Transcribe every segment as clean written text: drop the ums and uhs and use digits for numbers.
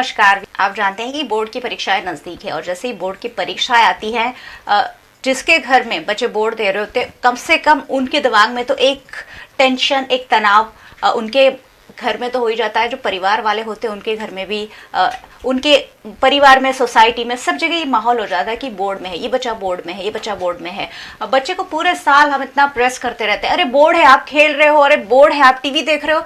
नमस्कार। आप जानते हैं कि बोर्ड की परीक्षाएं नज़दीक है और जैसे ही बोर्ड की परीक्षाएं आती हैं, जिसके घर में बच्चे बोर्ड दे रहे होते, कम से कम उनके दिमाग में तो एक टेंशन, एक तनाव उनके घर में तो हो ही जाता है। जो परिवार वाले होते हैं उनके घर में भी, उनके परिवार में, सोसाइटी में, सब जगह ये माहौल हो जाता है कि बोर्ड में है, ये बच्चा बोर्ड में है, ये बच्चा बोर्ड में है। बच्चे को पूरे साल हम इतना प्रेस करते रहते हैं, अरे बोर्ड है आप खेल रहे हो, अरे बोर्ड है आप टीवी देख रहे हो।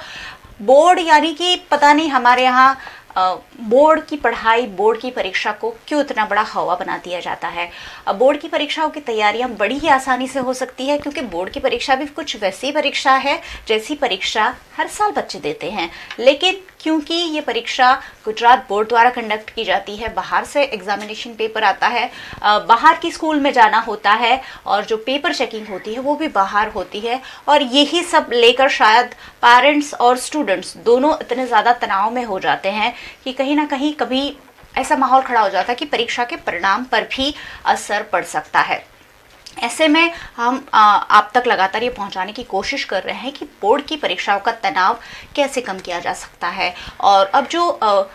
बोर्ड यानी कि पता नहीं हमारे यहाँ बोर्ड की पढ़ाई, बोर्ड की परीक्षा को क्यों इतना बड़ा हवा बना दिया जाता है। बोर्ड की परीक्षाओं की तैयारियां बड़ी ही आसानी से हो सकती है, क्योंकि बोर्ड की परीक्षा भी कुछ वैसी परीक्षा है जैसी परीक्षा हर साल बच्चे देते हैं। लेकिन क्योंकि ये परीक्षा गुजरात बोर्ड द्वारा कंडक्ट की जाती है, बाहर से एग्जामिनेशन पेपर आता है, बाहर की स्कूल में जाना होता है और जो पेपर चेकिंग होती है वो भी बाहर होती है, और यही सब लेकर शायद पेरेंट्स और स्टूडेंट्स दोनों इतने ज़्यादा तनाव में हो जाते हैं कि कहीं ना कहीं कभी ऐसा माहौल खड़ा हो जाता है कि परीक्षा के परिणाम पर भी असर पड़ सकता है। ऐसे में हम आप तक लगातार ये पहुंचाने की कोशिश कर रहे हैं कि बोर्ड की परीक्षाओं का तनाव कैसे कम किया जा सकता है। और अब जो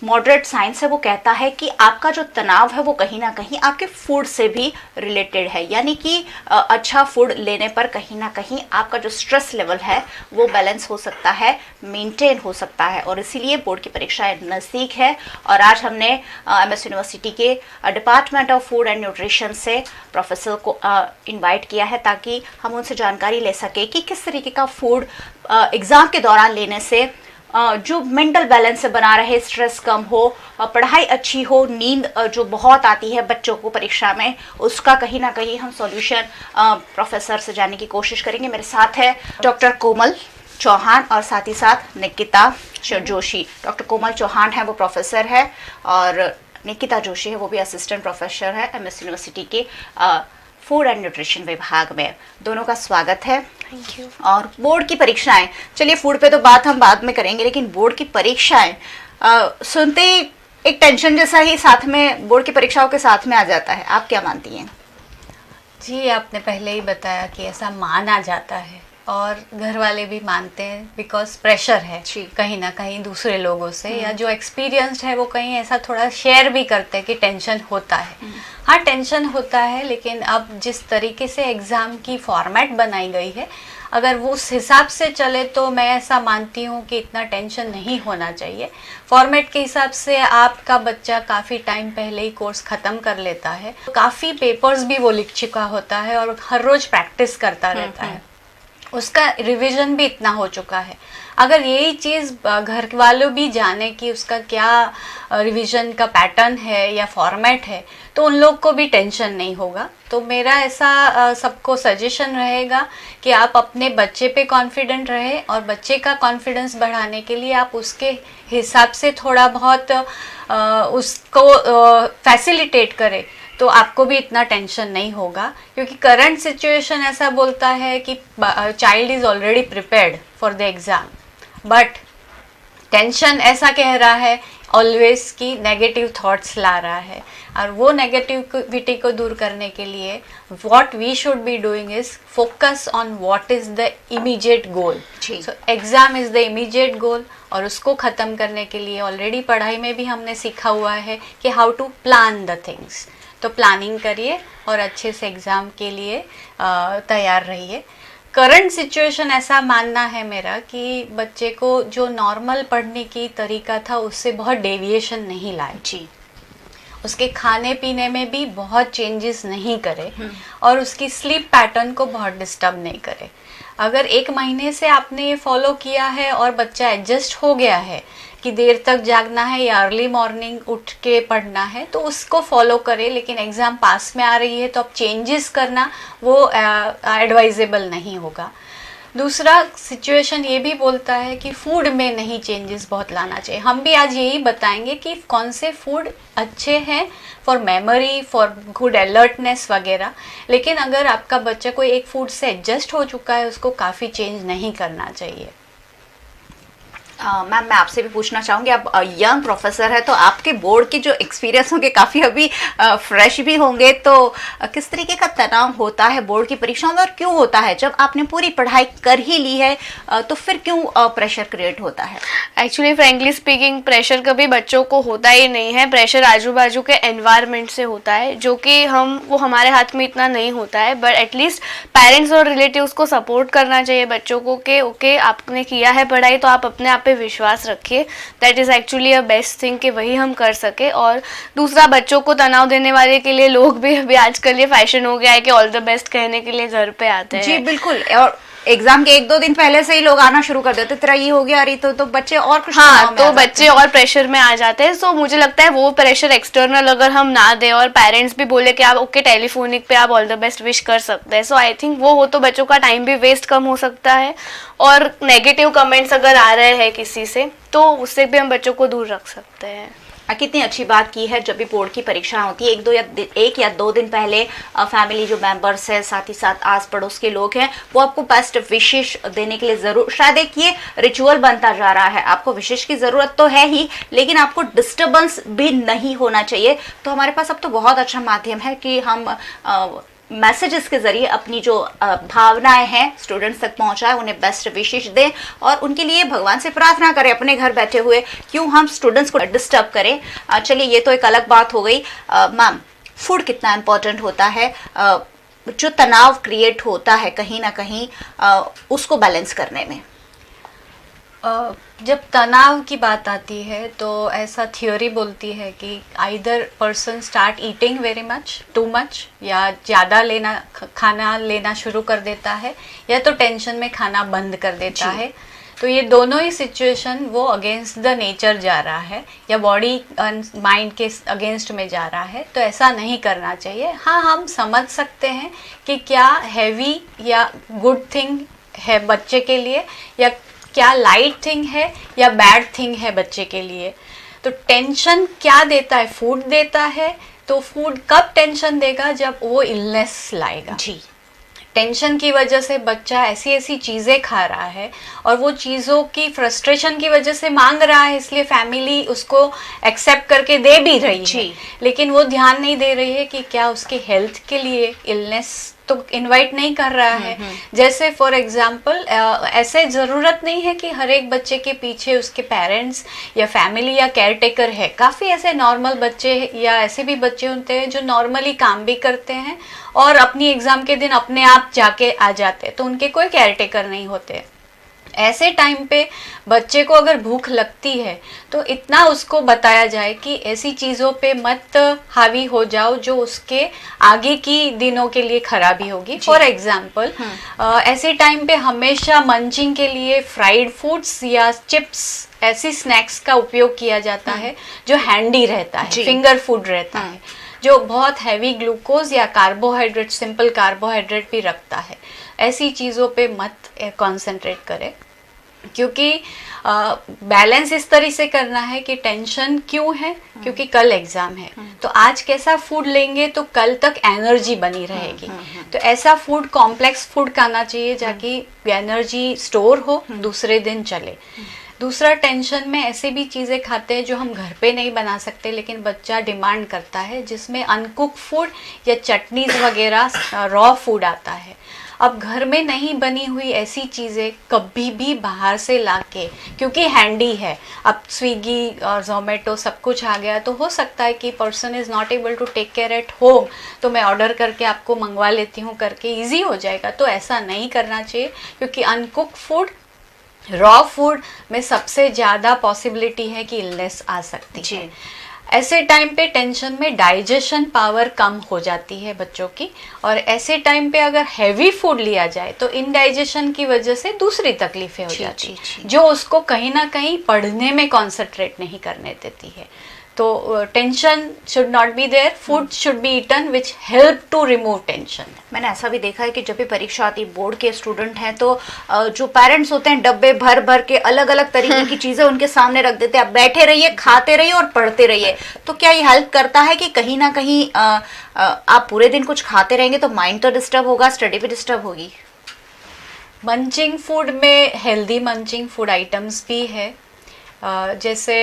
मॉडरेट साइंस है वो कहता है कि आपका जो तनाव है वो कहीं ना कहीं आपके फूड से भी रिलेटेड है, यानी कि अच्छा फूड लेने पर कहीं ना कहीं आपका जो स्ट्रेस लेवल है वो बैलेंस हो सकता है, मेंटेन हो सकता है। और इसीलिए बोर्ड की परीक्षाएं नज़दीक है और आज हमने एमएस यूनिवर्सिटी के department of food and nutrition से प्रोफेसर को इनवाइट किया है ताकि हम उनसे जानकारी ले सके कि किस तरीके का फूड एग्ज़ाम के दौरान लेने से जो मेंटल बैलेंस बना रहे, स्ट्रेस कम हो, पढ़ाई अच्छी हो, नींद जो बहुत आती है बच्चों को परीक्षा में, उसका कहीं ना कहीं हम सॉल्यूशन प्रोफेसर से जानने की कोशिश करेंगे। मेरे साथ है डॉक्टर कोमल चौहान और साथ ही साथ निकिता जोशी। डॉक्टर कोमल चौहान है वो प्रोफेसर है और निकिता जोशी है वो भी असिस्टेंट प्रोफेसर है एमएस यूनिवर्सिटी के फूड एंड न्यूट्रिशन विभाग में। दोनों का स्वागत है। Thank you. और बोर्ड की परीक्षाएं, चलिए फूड पे तो बात हम बाद में करेंगे, लेकिन बोर्ड की परीक्षाएं सुनते ही एक टेंशन जैसा ही साथ में बोर्ड की परीक्षाओं के साथ में आ जाता है। आप क्या मानती हैं? जी, आपने पहले ही बताया कि ऐसा माना जाता है और घर वाले भी मानते हैं, बिकॉज प्रेशर है कहीं ना कहीं दूसरे लोगों से, या जो एक्सपीरियंस्ड है वो कहीं ऐसा थोड़ा शेयर भी करते हैं कि टेंशन होता है। हाँ, टेंशन होता है, लेकिन अब जिस तरीके से एग्ज़ाम की फॉर्मेट बनाई गई है, अगर वो उस हिसाब से चले तो मैं ऐसा मानती हूँ कि इतना टेंशन नहीं होना चाहिए। फॉर्मेट के हिसाब से आपका बच्चा काफ़ी टाइम पहले ही कोर्स ख़त्म कर लेता है, काफ़ी पेपर्स भी वो लिख चुका होता है और हर रोज़ प्रैक्टिस करता रहता है, उसका रिवीजन भी इतना हो चुका है। अगर यही चीज़ घर वालों भी जाने कि उसका क्या रिवीजन का पैटर्न है या फॉर्मेट है, तो उन लोग को भी टेंशन नहीं होगा। तो मेरा ऐसा सबको सजेशन रहेगा कि आप अपने बच्चे पे कॉन्फिडेंट रहें और बच्चे का कॉन्फिडेंस बढ़ाने के लिए आप उसके हिसाब से थोड़ा बहुत उसको फैसिलिटेट करें, तो आपको भी इतना टेंशन नहीं होगा। क्योंकि करंट सिचुएशन ऐसा बोलता है कि child is already prepared for the exam, but tension ऐसा कह रहा है ऑलवेज कि नेगेटिव थॉट्स ला रहा है, और वो नेगेटिविटी को दूर करने के लिए what we should be doing is focus on what is the immediate goal. So exam is the immediate goal, और उसको ख़त्म करने के लिए ऑलरेडी पढ़ाई में भी हमने सीखा हुआ है कि how to plan the things. तो प्लानिंग करिए और अच्छे से एग्ज़ाम के लिए तैयार रहिए। करंट सिचुएशन ऐसा मानना है मेरा कि बच्चे को जो नॉर्मल पढ़ने की तरीका था उससे बहुत डेविएशन नहीं लाए जी, उसके खाने पीने में भी बहुत चेंजेस नहीं करे और उसकी स्लीप पैटर्न को बहुत डिस्टर्ब नहीं करे। अगर 1 महीने से आपने ये फॉलो किया है और बच्चा एडजस्ट हो गया है कि देर तक जागना है या अर्ली मॉर्निंग उठ के पढ़ना है, तो उसको फॉलो करें। लेकिन एग्ज़ाम पास में आ रही है तो अब चेंजेस करना वो एडवाइजेबल नहीं होगा। दूसरा सिचुएशन ये भी बोलता है कि फूड में नहीं चेंजेस बहुत लाना चाहिए। हम भी आज यही बताएंगे कि कौन से फूड अच्छे हैं for memory, for good alertness वगैरह। लेकिन अगर आपका बच्चा कोई एक फूड से एडजस्ट हो चुका है, उसको काफ़ी चेंज नहीं करना चाहिए। मैम मैं आपसे भी पूछना चाहूँगी, आप यंग प्रोफेसर है तो आपके बोर्ड के जो एक्सपीरियंस होंगे काफ़ी अभी फ्रेश भी होंगे, तो किस तरीके का तनाव होता है बोर्ड की परीक्षाओं में और क्यों होता है? जब आपने पूरी पढ़ाई कर ही ली है तो फिर क्यों प्रेशर क्रिएट होता है? एक्चुअली फ्रेंकली स्पीकिंग प्रेशर कभी बच्चों को होता ही नहीं है। प्रेशर आजू बाजू के एनवायरनमेंट से होता है, जो कि वो हमारे हाथ में इतना नहीं होता है। बट एटलीस्ट पेरेंट्स और रिलेटिव्स को सपोर्ट करना चाहिए बच्चों को कि ओके आपने किया है पढ़ाई तो आप अपने आप पे विश्वास रखिए। That is actually a best thing कि वही हम कर सके। और दूसरा, बच्चों को तनाव देने वाले के लिए लोग भी अभी आजकल ये फैशन हो गया है कि ऑल द बेस्ट कहने के लिए घर पे आते हैं। जी बिल्कुल, और एग्जाम के 1-2 दिन पहले से ही लोग आना शुरू कर देते, तेरा ये हो गया, अरे तो बच्चे और कुछ हाँ, तो बच्चे और प्रेशर में आ जाते हैं। सो मुझे लगता है वो प्रेशर एक्सटर्नल अगर हम ना दें और पेरेंट्स भी बोले कि आप ओके टेलीफोनिक पे आप ऑल द बेस्ट विश कर सकते हैं, सो आई थिंक वो हो तो बच्चों का टाइम भी वेस्ट कम हो सकता है। और नेगेटिव कमेंट्स अगर आ रहे हैं किसी से तो उससे भी हम बच्चों को दूर रख सकते हैं। कितनी अच्छी बात की है, जब भी बोर्ड की परीक्षा होती है 1 या 2 दिन पहले फैमिली जो मेंबर्स है, साथ ही साथ आस पड़ोस के लोग हैं, वो आपको बेस्ट विशेष देने के लिए जरूर, शायद एक ये रिचुअल बनता जा रहा है। आपको विशेष की जरूरत तो है ही, लेकिन आपको डिस्टर्बेंस भी नहीं होना चाहिए। तो हमारे पास अब तो बहुत अच्छा माध्यम है कि हम मैसेजेस के जरिए अपनी जो भावनाएं हैं स्टूडेंट्स तक पहुंचाए, उन्हें बेस्ट विशेष दें और उनके लिए भगवान से प्रार्थना करें अपने घर बैठे हुए। क्यों हम स्टूडेंट्स को डिस्टर्ब करें? चलिए ये तो एक अलग बात हो गई। मैम, फूड कितना इम्पोर्टेंट होता है जो तनाव क्रिएट होता है कहीं ना कहीं उसको बैलेंस करने में? जब तनाव की बात आती है तो ऐसा थ्योरी बोलती है कि either person start eating very much, too much, या ज़्यादा खाना लेना शुरू कर देता है, या तो टेंशन में खाना बंद कर देता है। तो ये दोनों ही सिचुएशन वो अगेंस्ट द नेचर जा रहा है या बॉडी माइंड के अगेंस्ट में जा रहा है। तो ऐसा नहीं करना चाहिए। हाँ, हम समझ सकते हैं कि क्या हैवी या गुड थिंग है बच्चे के लिए, या क्या लाइट थिंग है या बैड थिंग है बच्चे के लिए। तो टेंशन क्या देता है? फूड देता है। तो फूड कब टेंशन देगा? जब वो इलनेस लाएगा। जी, टेंशन की वजह से बच्चा ऐसी ऐसी चीज़ें खा रहा है और वो चीज़ों की फ्रस्ट्रेशन की वजह से मांग रहा है, इसलिए फैमिली उसको एक्सेप्ट करके दे भी रही है, लेकिन वो ध्यान नहीं दे रही है कि क्या उसके हेल्थ के लिए इलनेस तो इनवाइट नहीं कर रहा है। जैसे फॉर एग्जांपल ऐसे ज़रूरत नहीं है कि हर एक बच्चे के पीछे उसके पेरेंट्स या फैमिली या केयर टेकर है। काफ़ी ऐसे नॉर्मल बच्चे या ऐसे भी बच्चे होते हैं जो नॉर्मली काम भी करते हैं और अपनी एग्ज़ाम के दिन अपने आप जाके आ जाते हैं, तो उनके कोई केयर टेकर नहीं होते। ऐसे टाइम पे बच्चे को अगर भूख लगती है तो इतना उसको बताया जाए कि ऐसी चीज़ों पे मत हावी हो जाओ जो उसके आगे की दिनों के लिए खराबी होगी। फॉर एग्जाम्पल ऐसे टाइम पे हमेशा मंचिंग के लिए फ्राइड फूड्स या चिप्स, ऐसी स्नैक्स का उपयोग किया जाता है जो हैंडी रहता है, फिंगर फूड रहता है, जो बहुत हैवी ग्लूकोज या कार्बोहाइड्रेट, सिंपल कार्बोहाइड्रेट भी रखता है। ऐसी चीज़ों पे मत कंसंट्रेट करें, क्योंकि बैलेंस इस तरह से करना है कि टेंशन क्यों है, क्योंकि कल एग्जाम है। तो आज कैसा फूड लेंगे तो कल तक एनर्जी बनी रहेगी। तो ऐसा फूड, कॉम्प्लेक्स फूड खाना चाहिए ताकि एनर्जी स्टोर हो, दूसरे दिन चले। दूसरा, टेंशन में ऐसे भी चीज़ें खाते हैं जो हम घर पे नहीं बना सकते, लेकिन बच्चा डिमांड करता है, जिसमें अनकुक फूड या चटनीज वगैरह रॉ फूड आता है। अब घर में नहीं बनी हुई ऐसी चीज़ें कभी भी बाहर से लाके, क्योंकि हैंडी है, अब स्विगी और जोमेटो सब कुछ आ गया, तो हो सकता है कि person is not able to take care at home, तो मैं ऑर्डर करके आपको मंगवा लेती हूँ करके ईजी हो जाएगा। तो ऐसा नहीं करना चाहिए, क्योंकि अनकुक फूड, रॉ फूड में सबसे ज़्यादा पॉसिबिलिटी है कि इलनेस आ सकती है। ऐसे टाइम पे टेंशन में डाइजेशन पावर कम हो जाती है बच्चों की, और ऐसे टाइम पे अगर हैवी फूड लिया जाए तो इनडाइजेशन की वजह से दूसरी तकलीफें हो जाती है, जो उसको कहीं ना कहीं पढ़ने में कॉन्सेंट्रेट नहीं करने देती है। तो tension should not be there, food should be eaten which help to remove tension. मैंने ऐसा भी देखा है कि जब भी परीक्षा आती है, बोर्ड के स्टूडेंट हैं, तो जो पेरेंट्स होते हैं डब्बे भर भर के अलग अलग तरीके की चीजें उनके सामने रख देते हैं, आप बैठे रहिए, खाते रहिए और पढ़ते रहिए। तो क्या ये हेल्प करता है कि कहीं ना कहीं आप पूरे दिन कुछ खाते रहेंगे तो माइंड तो डिस्टर्ब होगा, स्टडी भी डिस्टर्ब होगी? मंचिंग फूड में हेल्दी मंचिंग फूड आइटम्स भी है, जैसे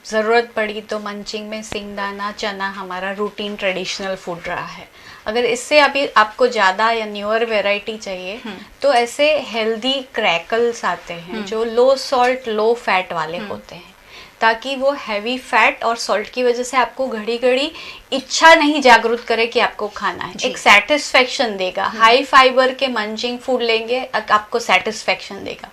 ज़रूरत पड़ी तो मंचिंग में सिंगदाना चना हमारा रूटीन ट्रेडिशनल फूड रहा है। अगर इससे अभी आपको ज़्यादा या न्यूअर वैरायटी चाहिए तो ऐसे हेल्दी क्रैकल्स आते हैं जो लो सॉल्ट लो फैट वाले होते हैं, ताकि वो हैवी फैट और सॉल्ट की वजह से आपको घड़ी घड़ी इच्छा नहीं जागरूक करे कि आपको खाना है, एक सेटिस्फेक्शन देगा। हाई फाइबर के मंचिंग फूड लेंगे आपको सेटिस्फेक्शन देगा,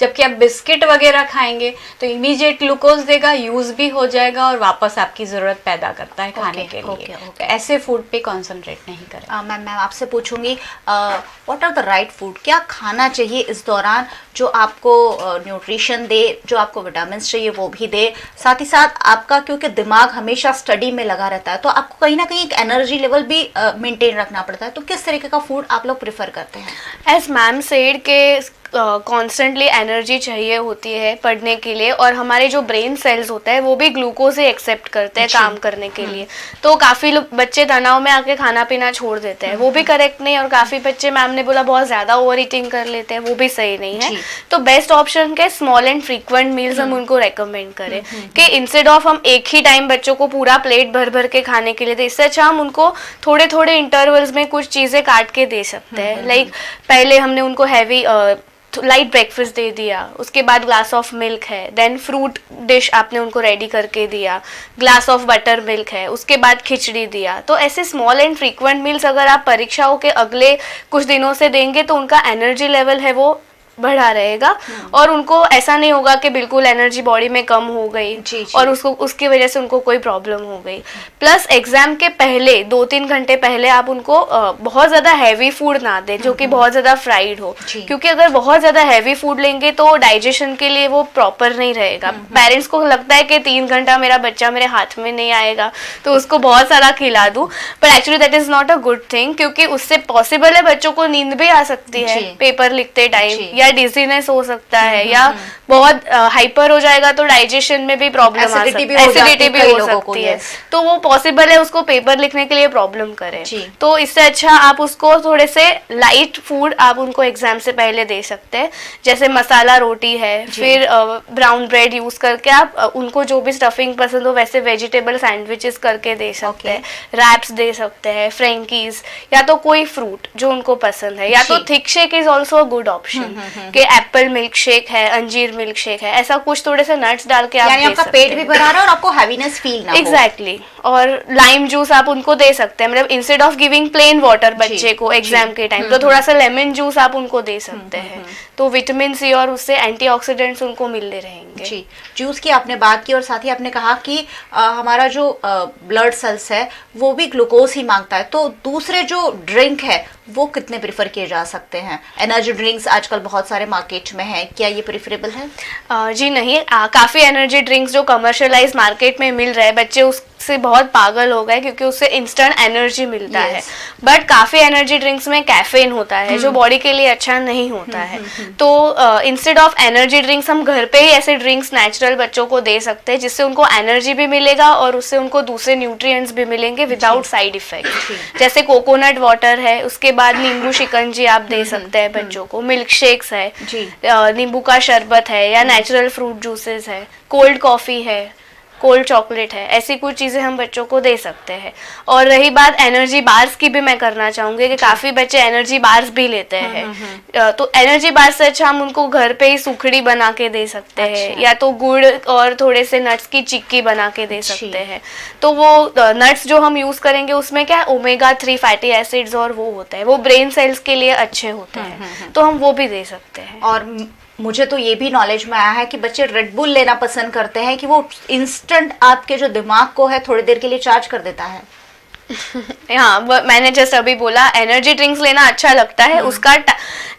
जबकि आप बिस्किट वगैरह खाएंगे तो इमीडिएट ग्लूकोज देगा, यूज भी हो जाएगा और वापस आपकी ज़रूरत पैदा करता है खाने के लिए। तो ऐसे फूड पे कंसंट्रेट नहीं करें। मैम मैं आपसे पूछूंगी what are the right food, क्या खाना चाहिए इस दौरान जो आपको न्यूट्रिशन दे, जो आपको विटामिन चाहिए वो भी दे, साथ ही साथ आपका, क्योंकि दिमाग हमेशा स्टडी में लगा रहता है तो आपको कहीं ना कहीं एक एनर्जी लेवल भी मेंटेन रखना पड़ता है, तो किस तरीके का फूड आप लोग प्रेफर करते हैं? एज मैम सेड के कॉन्स्टेंटली एनर्जी चाहिए होती है पढ़ने के लिए, और हमारे जो ब्रेन सेल्स होता है वो भी ग्लूकोज ही एक्सेप्ट करते हैं काम करने के लिए। तो काफ़ी लोग बच्चे तनाव में आके खाना पीना छोड़ देते हैं, वो भी करेक्ट नहीं, और काफ़ी बच्चे मैम ने बोला बहुत ज़्यादा ओवर ईटिंग कर लेते हैं, वो भी सही नहीं है। तो बेस्ट ऑप्शन के स्मॉल एंड फ्रीक्वेंट मील्स हम उनको रेकमेंड करें कि इंस्टेड ऑफ हम एक ही टाइम बच्चों को पूरा प्लेट भर भर के खाने के लिए दे, इससे अच्छा हम उनको थोड़े थोड़े इंटरवल्स में कुछ चीज़ें काट के दे सकते हैं। लाइक पहले हमने उनको हैवी लाइट ब्रेकफास्ट दे दिया, उसके बाद ग्लास ऑफ मिल्क है, देन फ्रूट डिश आपने उनको रेडी करके दिया, ग्लास ऑफ बटर मिल्क है, उसके बाद खिचड़ी दिया। तो ऐसे स्मॉल एंड फ्रीक्वेंट मील्स अगर आप परीक्षाओं के अगले कुछ दिनों से देंगे तो उनका एनर्जी लेवल है वो बढ़ा रहेगा, और उनको ऐसा नहीं होगा कि बिल्कुल एनर्जी बॉडी में कम हो गई और उसकी वजह से उनको कोई प्रॉब्लम हो गई। प्लस एग्जाम के पहले 2-3 घंटे पहले आप उनको बहुत ज़्यादा हैवी फूड ना दें जो कि बहुत ज़्यादा फ्राइड हो, क्योंकि अगर बहुत ज़्यादा हैवी फूड लेंगे तो डाइजेशन के लिए वो प्रॉपर नहीं रहेगा। पेरेंट्स को लगता है कि 3 घंटा मेरा बच्चा मेरे हाथ में नहीं आएगा तो उसको बहुत सारा खिला दूँ, पर actually that is not a good thing, क्योंकि उससे पॉसिबल है बच्चों को नींद भी आ सकती है पेपर लिखते टाइम, या डिजीनेस हो सकता है, या बहुत हाइपर हो जाएगा तो डाइजेशन में भी प्रॉब्लम आ सकती है, एसिडिटी भी हो सकती है। तो वो पॉसिबल है उसको पेपर लिखने के लिए प्रॉब्लम करे, तो इससे अच्छा आप उसको थोड़े से लाइट फूड आप उनको एग्जाम से पहले दे सकते हैं, जैसे मसाला रोटी है, फिर ब्राउन ब्रेड यूज करके आप उनको जो भी स्टफिंग पसंद हो वैसे वेजिटेबल सैंडविचेस करके दे सकते हैं, रैप्स दे सकते हैं, फ्रेंकीज, या तो कोई फ्रूट जो उनको पसंद है, या तो thick shake is also a good option कि एप्पल मिल्क शेक है, अंजीर मिल्क शेक है, ऐसा कुछ थोड़े से नट्स डाल के आप दे सकते हैं। आपका पेट भी भरा रहा है और आपको हैवीनेस फील ना हो। एग्जैक्टली। और लाइम जूस आप उनको दे सकते हैं, मतलब instead of giving plain water बच्चे को एग्जाम के टाइम, तो थोड़ा सा लेमन जूस आप उनको दे सकते हैं, तो विटामिन सी और उससे एंटीऑक्सीडेंट्स उनको मिलते रहेंगे। जी, जूस की आपने बात की और साथ ही आपने कहा कि हमारा जो ब्लड सेल्स है वो भी ग्लूकोज ही मांगता है, तो दूसरे जो ड्रिंक है वो कितने प्रेफर किए जा सकते हैं? एनर्जी ड्रिंक्स आजकल बहुत सारे मार्केट में हैं, क्या ये प्रेफरेबल है? जी नहीं, काफ़ी एनर्जी ड्रिंक्स जो कमर्शियलाइज मार्केट में मिल रहे हैं, बच्चे उससे बहुत पागल हो गए क्योंकि उससे इंस्टेंट एनर्जी मिलता है, बट काफ़ी एनर्जी ड्रिंक्स में कैफीन होता है जो बॉडी के लिए अच्छा नहीं होता है। तो इंस्टेड ऑफ एनर्जी ड्रिंक्स हम घर पे ही ऐसे ड्रिंक्स नेचुरल बच्चों को दे सकते हैं, जिससे उनको एनर्जी भी मिलेगा और उससे उनको दूसरे न्यूट्रिएंट्स भी मिलेंगे विदाउट साइड इफेक्ट। जैसे कोकोनट वाटर है, उसके बाद नींबू शिकंजी आप दे सकते हैं बच्चों को, मिल्क शेक्स है, नींबू का शरबत है, या नेचुरल फ्रूट जूसेस है, कोल्ड कॉफ़ी है, कोल्ड चॉकलेट है, ऐसी कुछ चीज़ें हम बच्चों को दे सकते हैं। और रही बात एनर्जी बार्स की भी मैं करना चाहूँगी कि काफ़ी बच्चे एनर्जी बार्स भी लेते हैं, तो एनर्जी बार्स से अच्छा हम उनको घर पे ही सुखड़ी बना के दे सकते हैं, या तो गुड़ और थोड़े से नट्स की चिक्की बना के दे सकते हैं। तो वो नट्स जो हम यूज़ करेंगे उसमें क्या है, ओमेगा 3 फैटी एसिड्स और वो होता है, वो ब्रेन सेल्स के लिए अच्छे होते हैं, तो हम वो भी दे सकते हैं। और मुझे तो ये भी नॉलेज में आया है कि बच्चे रेड बुल लेना पसंद करते हैं कि वो इंस्टेंट आपके जो दिमाग को है थोड़ी देर के लिए चार्ज कर देता है। हाँ, मैंने जस्ट अभी बोला एनर्जी ड्रिंक्स लेना अच्छा लगता है, उसका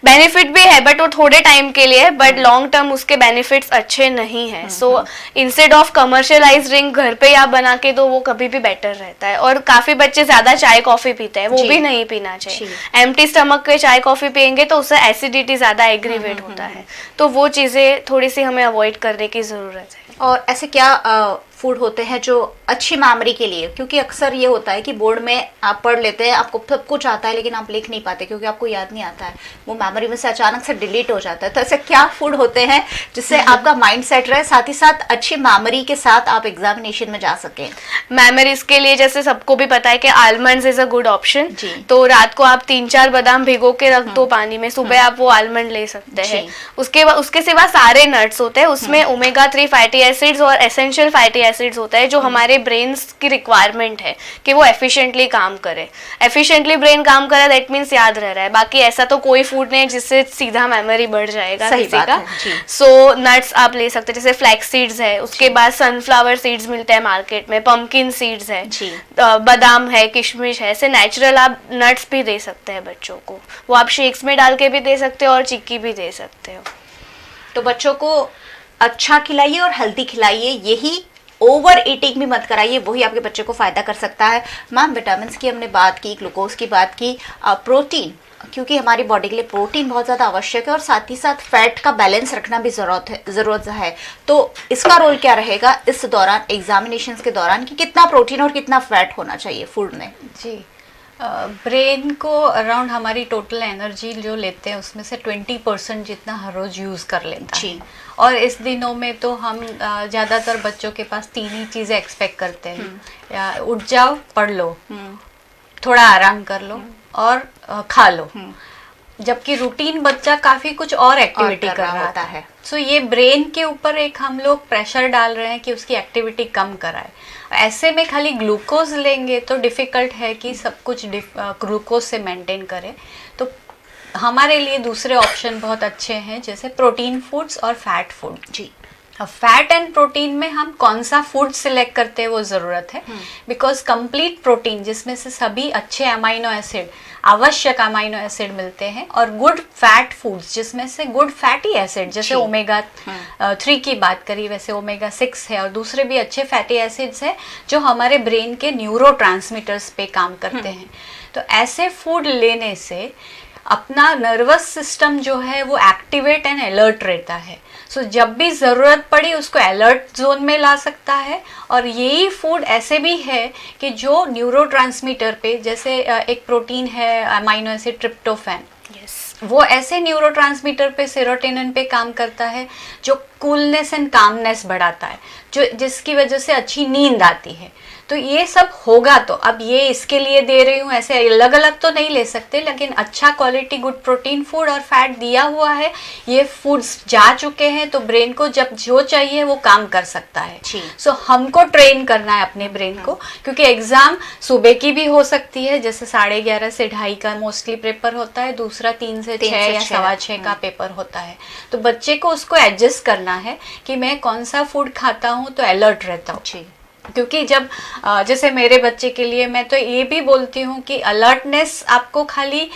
बेनिफिट भी है बट वो थोड़े टाइम के लिए, बट लॉन्ग टर्म उसके बेनिफिट्स अच्छे नहीं है। So instead of commercialise drink घर पे आप बना के दो, वो कभी भी बेटर रहता है। और काफी बच्चे ज्यादा चाय कॉफी पीते हैं, वो भी नहीं पीना चाहिए। एम्प्टी स्टमक के चाय कॉफी पियेंगे तो उससे एसिडिटी ज्यादा एग्रीवेट होता है, तो वो चीजें थोड़ी सी हमें अवॉइड करने की जरूरत है। और ऐसे क्या फूड होते हैं जो अच्छी मेमोरी के लिए, क्योंकि अक्सर ये होता है कि बोर्ड में आप पढ़ लेते हैं, आपको सब कुछ आता है लेकिन आप लिख नहीं पाते क्योंकि आपको याद नहीं आता है, वो मेमोरी में से अचानक से डिलीट हो जाता है। तो ऐसे क्या फूड होते हैं जिससे आपका माइंड सेट रहे, साथ ही साथ अच्छी मेमोरी के साथ आप एग्जामिनेशन में जा सकें? मेमोरीज के लिए जैसे सबको भी पता है कि almonds is a good option. जी। तो रात को आप 3-4 बादाम भिगो के रख दो पानी में, सुबह आप वो आलमंड ले सकते हैं। उसके सिवा सारे नट्स होते हैं, उसमें ओमेगा 3 फैटी एसिड्स और एसेंशियल फैटी एसिड्स होता है जो हमारे ब्रेन की रिक्वायरमेंट है कि वो एफिशिएंटली काम करे। एफिशिएंटली ब्रेन काम करे दैट मीन्स याद रह रहा है। बाकी ऐसा तो कोई फूड नहीं है जिससे सीधा मेमोरी बढ़ जाएगा किसी का। सो नट्स आप ले सकते हैं, जैसे फ्लैक्स सीड्स है, उसके बाद सनफ्लावर सीड्स मिलते हैं मार्केट में, पंपकिन सीड्स है, बादाम है, किशमिश है, ऐसे नेचुरल आप नट्स भी दे सकते हैं बच्चों को। वो आप शेक्स में डाल के भी दे सकते हो और चिक्की भी दे सकते हो। तो बच्चों को अच्छा खिलाइए और हेल्दी खिलाइए, यही ओवर ईटिंग भी मत कराइए, वही आपके बच्चे को फायदा कर सकता है। मैम विटामिन की हमने बात की, ग्लूकोज की बात की, प्रोटीन, क्योंकि हमारी बॉडी के लिए प्रोटीन बहुत ज़्यादा आवश्यक है और साथ ही साथ फैट का बैलेंस रखना भी ज़रूरत है। तो इसका रोल क्या रहेगा इस दौरान, एग्जामिनेशंस के दौरान, कि कितना प्रोटीन और कितना फैट होना चाहिए फूड में? जी, ब्रेन को अराउंड हमारी टोटल एनर्जी जो लेते हैं उसमें से 20% जितना हर रोज़ यूज़ कर लेता है। और इस दिनों में तो हम ज़्यादातर बच्चों के पास 3 ही चीज़ें एक्सपेक्ट करते हैं, या उठ जाओ, पढ़ लो, थोड़ा आराम कर लो और खा लो, जबकि रूटीन बच्चा काफ़ी कुछ और एक्टिविटी कर रहा होता है। सो ये ब्रेन के ऊपर एक हम लोग प्रेशर डाल रहे हैं कि उसकी एक्टिविटी कम कराए। ऐसे में खाली ग्लूकोज लेंगे तो डिफ़िकल्ट है कि सब कुछ ग्लूकोज से मेंटेन करें। तो हमारे लिए दूसरे ऑप्शन बहुत अच्छे हैं, जैसे प्रोटीन फूड्स और फैट फूड। जी, अब फैट एंड प्रोटीन में हम कौन सा फूड सिलेक्ट करते हैं वो ज़रूरत है, बिकॉज कंप्लीट प्रोटीन जिसमें से सभी अच्छे अमाइनो एसिड, आवश्यक अमाइनो एसिड मिलते हैं, और गुड फैट फूड्स जिसमें से गुड फैटी एसिड, जैसे ओमेगा 3 की बात करी वैसे ओमेगा 6 है, और दूसरे भी अच्छे फैटी एसिड्स है जो हमारे ब्रेन के न्यूरोट्रांसमीटर्स पे काम करते हैं। तो ऐसे फूड लेने से अपना नर्वस सिस्टम जो है वो एक्टिवेट एंड अलर्ट रहता है। सो जब भी ज़रूरत पड़ी उसको अलर्ट जोन में ला सकता है। और यही फूड ऐसे भी है कि जो न्यूरोट्रांसमीटर पे, जैसे एक प्रोटीन है अमाइनो एसिड ट्रिप्टोफैन, वो ऐसे न्यूरोट्रांसमीटर पे, सेरोटोनिन पे काम करता है जो कूलनेस एंड कामनेस बढ़ाता है, जो जिसकी वजह से अच्छी नींद आती है। तो ये सब होगा, तो अब ये इसके लिए दे रही हूँ, ऐसे अलग अलग तो नहीं ले सकते, लेकिन अच्छा क्वालिटी गुड प्रोटीन फूड और फैट दिया हुआ है, ये फूड्स जा चुके हैं, तो ब्रेन को जब जो चाहिए वो काम कर सकता है। सो हमको ट्रेन करना है अपने ब्रेन को, क्योंकि एग्जाम सुबह की भी हो सकती है, जैसे 11:30 से 2:30 का मोस्टली पेपर होता है, दूसरा 3 से 6 या 6:15 का पेपर होता है। तो बच्चे को उसको एडजस्ट करना है कि मैं कौन सा फूड खाता हूँ तो अलर्ट रहता हूँ। क्योंकि जब जैसे मेरे बच्चे के लिए मैं तो ये भी बोलती हूँ कि अलर्टनेस आपको खाली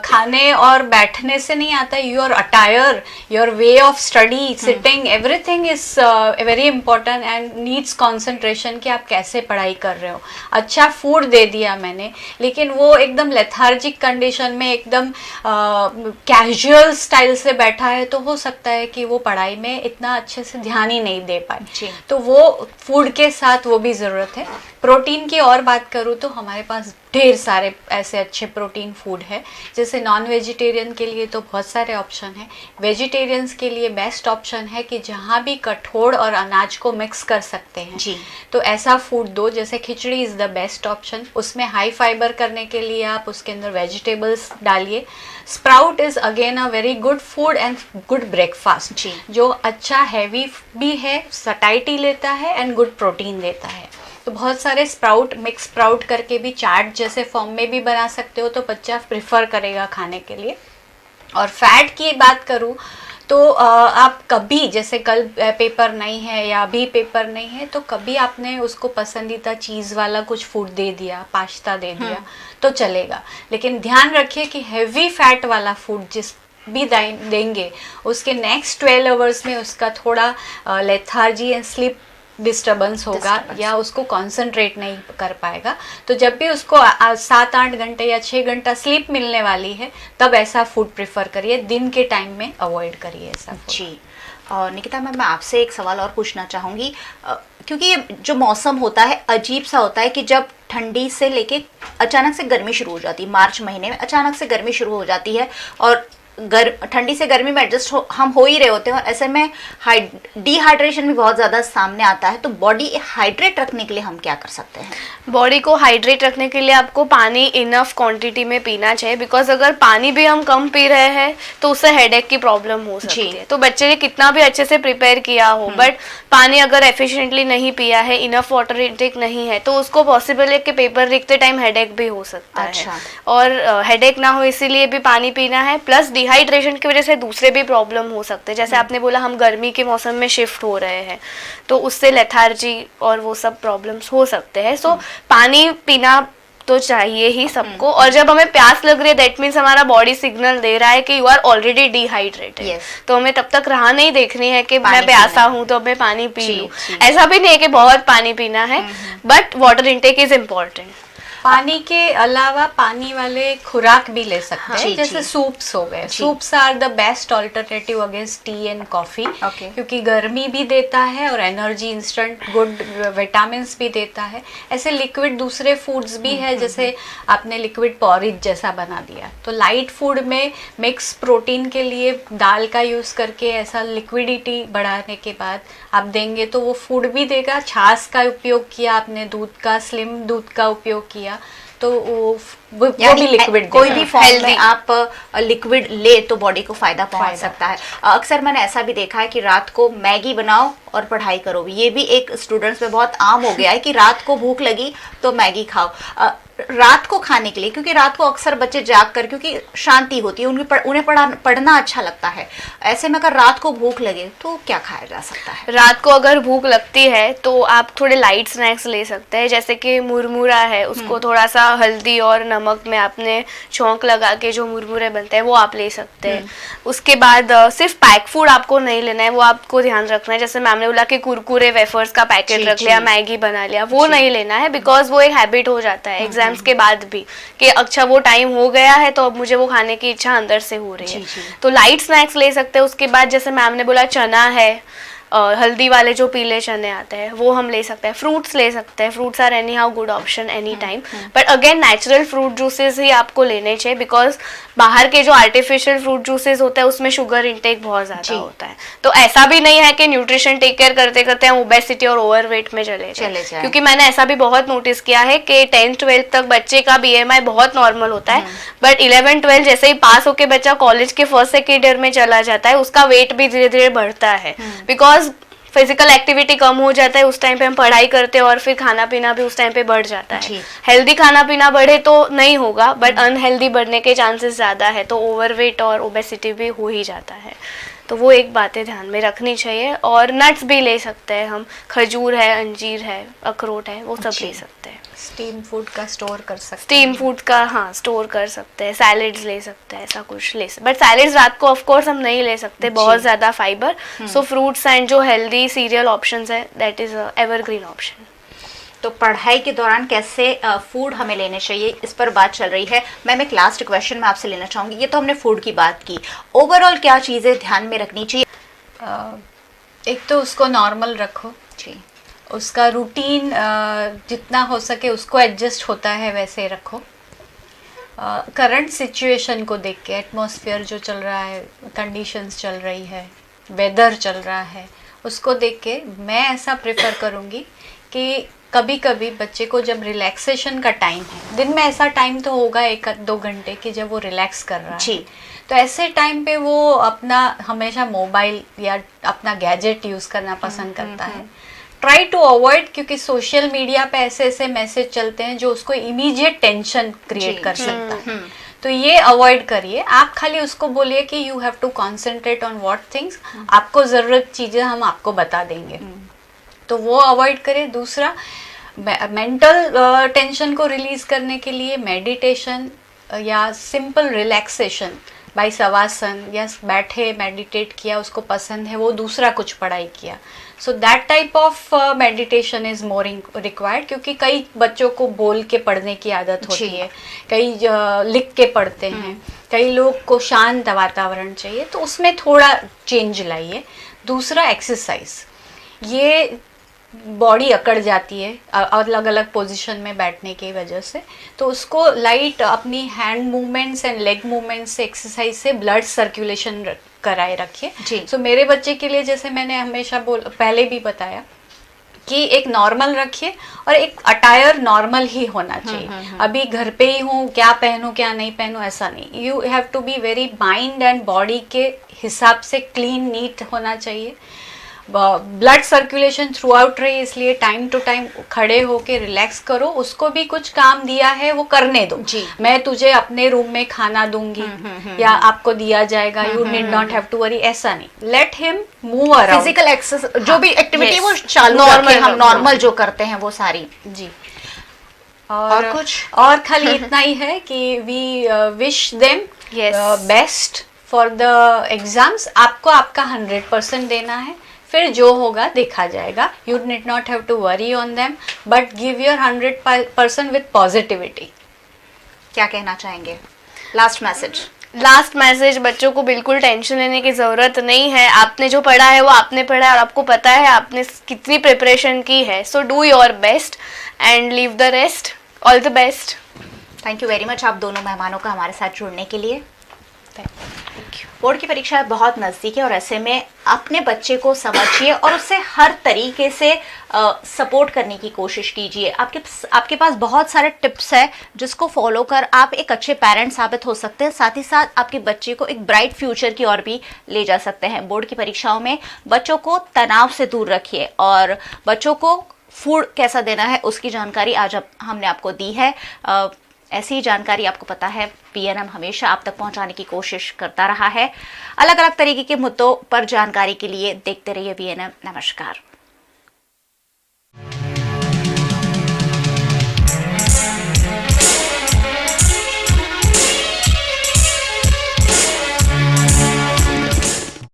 खाने और बैठने से नहीं आता है। Your attire, your way of study, sitting, everything is very important and needs concentration कि आप कैसे पढ़ाई कर रहे हो। अच्छा फूड दे दिया मैंने, लेकिन वो एकदम लेथार्जिक कंडीशन में, एकदम कैजुअल स्टाइल से बैठा है, तो हो सकता है कि वो पढ़ाई में इतना अच्छे से ध्यान ही नहीं दे पाए। तो वो फूड के साथ वो भी ज़रूरत है। प्रोटीन की और बात करूँ तो हमारे पास ढेर सारे ऐसे अच्छे प्रोटीन फूड है, जैसे नॉन वेजिटेरियन के लिए तो बहुत सारे ऑप्शन हैं। वेजिटेरियंस के लिए बेस्ट ऑप्शन है कि जहाँ भी कठोर और अनाज को मिक्स कर सकते हैं जी, तो ऐसा फूड दो। जैसे खिचड़ी इज़ द बेस्ट ऑप्शन, उसमें हाई फाइबर करने के लिए आप उसके अंदर वेजिटेबल्स डालिए। Sprout is again a very good food and good breakfast, जो अच्छा हैवी भी है, सटाइटी लेता है एंड गुड प्रोटीन देता है। तो बहुत सारे स्प्राउट, मिक्स स्प्राउट करके भी चाट जैसे फॉर्म में भी बना सकते हो, तो बच्चा प्रिफर करेगा खाने के लिए। और फैट की बात करूँ तो आप कभी, जैसे कल पेपर नहीं है या अभी पेपर नहीं है, तो कभी आपने उसको पसंदीदा चीज़ वाला कुछ फूड दे दिया, पास्ता दे दिया तो चलेगा, लेकिन ध्यान रखिए कि हैवी फैट वाला फूड जिस भी देंगे उसके नेक्स्ट 12 आवर्स में उसका थोड़ा लेथार्जी एंड स्लीप डिस्टर्बेंस होगा या उसको कंसंट्रेट नहीं कर पाएगा। तो जब भी उसको 7-8 घंटे या 6 घंटा स्लीप मिलने वाली है, तब ऐसा फूड प्रेफर करिए, दिन के टाइम में अवॉइड करिए ऐसा। जी, और निकिता मैम, मैं आपसे एक सवाल और पूछना चाहूँगी। क्योंकि ये जो मौसम होता है अजीब सा होता है कि जब ठंडी से लेके अचानक से गर्मी शुरू हो जाती है, मार्च महीने में अचानक से गर्मी शुरू हो जाती है और ठंडी से गर्मी में एडजस्ट हम हो ही रहे होते हैं और ऐसे में डिहाइड्रेशन भी बहुत ज़्यादा सामने आता है। तो बॉडी हाइड्रेट रखने के लिए हम क्या कर सकते हैं? बॉडी को हाइड्रेट रखने के लिए आपको पानी इनफ क्वांटिटी में पीना चाहिए, बिकॉज अगर पानी भी हम कम पी रहे हैं तो उससे हेडेक की प्रॉब्लम हो सकती है। तो बच्चे ने कितना भी अच्छे से प्रिपेयर किया हो बट पानी अगर एफिशिएंटली नहीं पिया है, इनफ वाटर इंटेक नहीं है, तो उसको पॉसिबल है कि पेपर लिखते टाइम हेडेक भी हो सकता है। और हेडेक ना हो इसीलिए भी पानी पीना है। प्लस डिहाइड्रेशन की वजह से दूसरे भी प्रॉब्लम हो सकते हैं, जैसे आपने बोला हम गर्मी के मौसम में शिफ्ट हो रहे हैं तो उससे लेथार्जी और वो सब प्रॉब्लम्स हो सकते हैं। सो पानी पीना तो चाहिए ही सबको। और जब हमें प्यास लग रही है दैट मीन्स हमारा बॉडी सिग्नल दे रहा है कि यू आर ऑलरेडी डिहाइड्रेटेड। तो हमें तब तक राह नहीं देखनी है कि मैं प्यासा हूँ तो मैं पानी पी लूँ। ऐसा भी नहीं है कि बहुत पानी पीना है, but water intake is important. पानी के अलावा पानी वाले खुराक भी ले सकते हैं, जैसे सूप्स हो गए। Soups are the best alternative against tea and coffee, क्योंकि गर्मी भी देता है और एनर्जी, इंस्टेंट गुड विटामिन्स भी देता है। ऐसे लिक्विड दूसरे फूड्स भी है, जैसे आपने लिक्विड पॉरिज जैसा बना दिया, तो लाइट फूड में मिक्स प्रोटीन के लिए दाल का यूज़ करके ऐसा लिक्विडिटी बढ़ाने के बाद आप देंगे तो वो फूड भी देगा। छाछ का उपयोग किया आपने, दूध का, स्लिम दूध का उपयोग किया, तो वो भी लिक्विड, कोई भी फॉर्म में आप लिक्विड ले तो बॉडी को फायदा पहुंच सकता है। अक्सर मैंने ऐसा भी देखा है कि रात को मैगी बनाओ और पढ़ाई करो, ये भी एक स्टूडेंट्स में बहुत आम हो गया है कि रात को भूख लगी तो मैगी खाओ। रात को खाने के लिए, क्योंकि रात को अक्सर बच्चे जाग कर, क्योंकि शांति होती है उन्हें पढ़ना अच्छा लगता है, ऐसे में अगर रात को भूख लगे तो क्या खाया जा सकता है? रात को अगर भूख लगती है तो आप थोड़े लाइट स्नैक्स ले सकते हैं, जैसे कि मुरमुरा है, उसको थोड़ा सा हल्दी और नमक में आपने छौंक लगा के जो मुरमुरे बनते हैं वो आप ले सकते हैं। उसके बाद सिर्फ पैक फूड आपको नहीं लेना है, वो आपको ध्यान रखना है। जैसे मैम ने बोला कि कुरकुरे वेफर्स का पैकेट रख लिया, मैगी बना लिया, वो नहीं लेना है, बिकॉज वो एक हैबिट हो जाता है एग्जाम्स के बाद भी कि अच्छा वो टाइम हो गया है तो अब मुझे वो खाने की इच्छा अंदर से हो रही है। तो लाइट स्नैक्स ले सकते हैं। उसके बाद जैसे मैम ने बोला चना है, हल्दी वाले जो पीले चने आते हैं वो हम ले सकते हैं। फ्रूट्स ले सकते हैं, fruits are anyhow good option any time, but again natural fruit juices ही आपको लेने चाहिए, बिकॉज बाहर के जो आर्टिफिशियल फ्रूट जूसेस होते हैं उसमें शुगर इंटेक बहुत ज़्यादा होता है। तो ऐसा भी नहीं है कि न्यूट्रिशन टेक केयर करते करते हम ओबेसिटी और ओवरवेट में चले जाए, क्योंकि मैंने ऐसा भी बहुत नोटिस किया है कि 10th-12th तक बच्चे का BMI बहुत नॉर्मल होता है, बट 11-12 जैसे ही पास होके बच्चा कॉलेज के फर्स्ट सेकेंड ईयर में चला जाता है उसका वेट भी धीरे धीरे बढ़ता है, बिकॉज फिजिकल एक्टिविटी कम हो जाता है। उस टाइम पे हम पढ़ाई करते हैं और फिर खाना पीना भी उस टाइम पे बढ़ जाता है। हेल्दी खाना पीना बढ़े तो नहीं होगा, बट अनहेल्दी बढ़ने के चांसेस ज़्यादा है, तो ओवरवेट और ओबेसिटी भी हो ही जाता है। तो वो एक बातें ध्यान में रखनी चाहिए। और नट्स भी ले सकते हैं हम, खजूर है, अंजीर है, अखरोट है, वो सब ले सकते हैं। स्टीम फूड का स्टोर कर सकते हैं। स्टीम फूड का हाँ स्टोर कर सकते हैं। सैलेड्स ले सकते हैं, ऐसा कुछ ले सकते, बट सैलेड्स रात को ऑफ कोर्स हम नहीं ले सकते, बहुत ज़्यादा फाइबर। सो फ्रूट्स एंड जो हेल्दी सीरियल ऑप्शंस है दैट इज़ एवरग्रीन ऑप्शन। तो पढ़ाई के दौरान कैसे फूड हमें लेने चाहिए, इस पर बात चल रही है। मैम एक लास्ट क्वेश्चन मैं आपसे लेना चाहूँगी। ये तो हमने फूड की बात की, ओवरऑल क्या चीज़ें ध्यान में रखनी चाहिए? एक तो उसको नॉर्मल रखो जी, उसका रूटीन जितना हो सके उसको एडजस्ट होता है वैसे रखो। करंट सिचुएशन को देख के, एटमॉस्फेयर जो चल रहा है, कंडीशंस चल रही है, वेदर चल रहा है, उसको देख के मैं ऐसा प्रेफर करूँगी कि कभी कभी बच्चे को जब रिलैक्सेशन का टाइम है, दिन में ऐसा टाइम तो होगा 1-2 घंटे कि जब वो रिलैक्स कर रहा है, तो ऐसे टाइम पे वो अपना हमेशा मोबाइल या अपना गैजेट यूज़ करना पसंद करता है। ट्राई टू अवॉइड, क्योंकि सोशल मीडिया पे ऐसे ऐसे मैसेज चलते हैं जो उसको इमीडिएट टेंशन क्रिएट कर सकता है, तो ये अवॉइड करिए। आप खाली उसको बोलिए कि you have to concentrate on what things, आपको ज़रूरत चीज़ें हम आपको बता देंगे, तो वो अवॉइड करें। दूसरा, मेंटल टेंशन को रिलीज़ करने के लिए मेडिटेशन या सिंपल रिलैक्सेशन बाई शवासन, या बैठे मेडिटेट किया, उसको पसंद है वो, दूसरा कुछ पढ़ाई किया, so that type of meditation is more required. क्योंकि कई बच्चों को बोल के पढ़ने की आदत होती है, कई लिख के पढ़ते हैं, कई लोग को शांत वातावरण चाहिए, तो उसमें थोड़ा चेंज लाइए। दूसरा, एक्सरसाइज, ये बॉडी अकड़ जाती है अलग अलग पोजीशन में बैठने की वजह से, तो उसको लाइट अपनी hand movements and leg movements से, एक्सरसाइज से ब्लड सर्कुलेशन कराए रखिए जी। सो मेरे बच्चे के लिए जैसे मैंने हमेशा पहले भी बताया कि एक नॉर्मल रखिए और एक अटायर नॉर्मल ही होना चाहिए। अभी घर पे ही हूँ, क्या पहनूं क्या नहीं पहनूं ऐसा नहीं, you have to be very mind and body के हिसाब से क्लीन नीट होना चाहिए। ब्लड सर्कुलेशन थ्रू आउट रहे, इसलिए टाइम टू टाइम खड़े होके रिलैक्स करो, उसको भी कुछ काम दिया है वो करने दो जी। मैं तुझे अपने रूम में खाना दूंगी या आपको दिया जाएगा, you need not have to worry, ऐसा नहीं, let him move around. Physical exercise जो भी एक्टिविटी yes, वो चालू normal रखें, हम रखो। नॉर्मल जो करते हैं वो सारी। जी। और कुछ? और खाली इतना ही है कि we wish them Yes. Best for the exams. आपको आपका 100% देना है, फिर जो होगा देखा जाएगा। You need not have to worry on them, but give your 100% with positivity. क्या कहना चाहेंगे? Last message. बच्चों को बिल्कुल टेंशन लेने की ज़रूरत नहीं है। आपने जो पढ़ा है वो आपने पढ़ा है और आपको पता है आपने कितनी प्रिपरेशन की है। So do your best and leave the rest. All the best. Thank you very much आप दोनों मेहमानों का हमारे साथ जुड़ने के लिए। बोर्ड की परीक्षा बहुत नज़दीक है और ऐसे में अपने बच्चे को समझिए और उससे हर तरीके से सपोर्ट करने की कोशिश कीजिए। आपके पास बहुत सारे टिप्स है जिसको फॉलो कर आप एक अच्छे पेरेंट साबित हो सकते हैं, साथ ही साथ आपके बच्चे को एक ब्राइट फ्यूचर की ओर भी ले जा सकते हैं। बोर्ड की परीक्षाओं में बच्चों को तनाव से दूर रखिए और बच्चों को फूड कैसा देना है उसकी जानकारी आज हमने आपको दी है। ऐसी ही जानकारी आपको पता है PNM हमेशा आप तक पहुंचाने की कोशिश करता रहा है। अलग अलग तरीके के मुद्दों पर जानकारी के लिए देखते रहिए PNM। नमस्कार।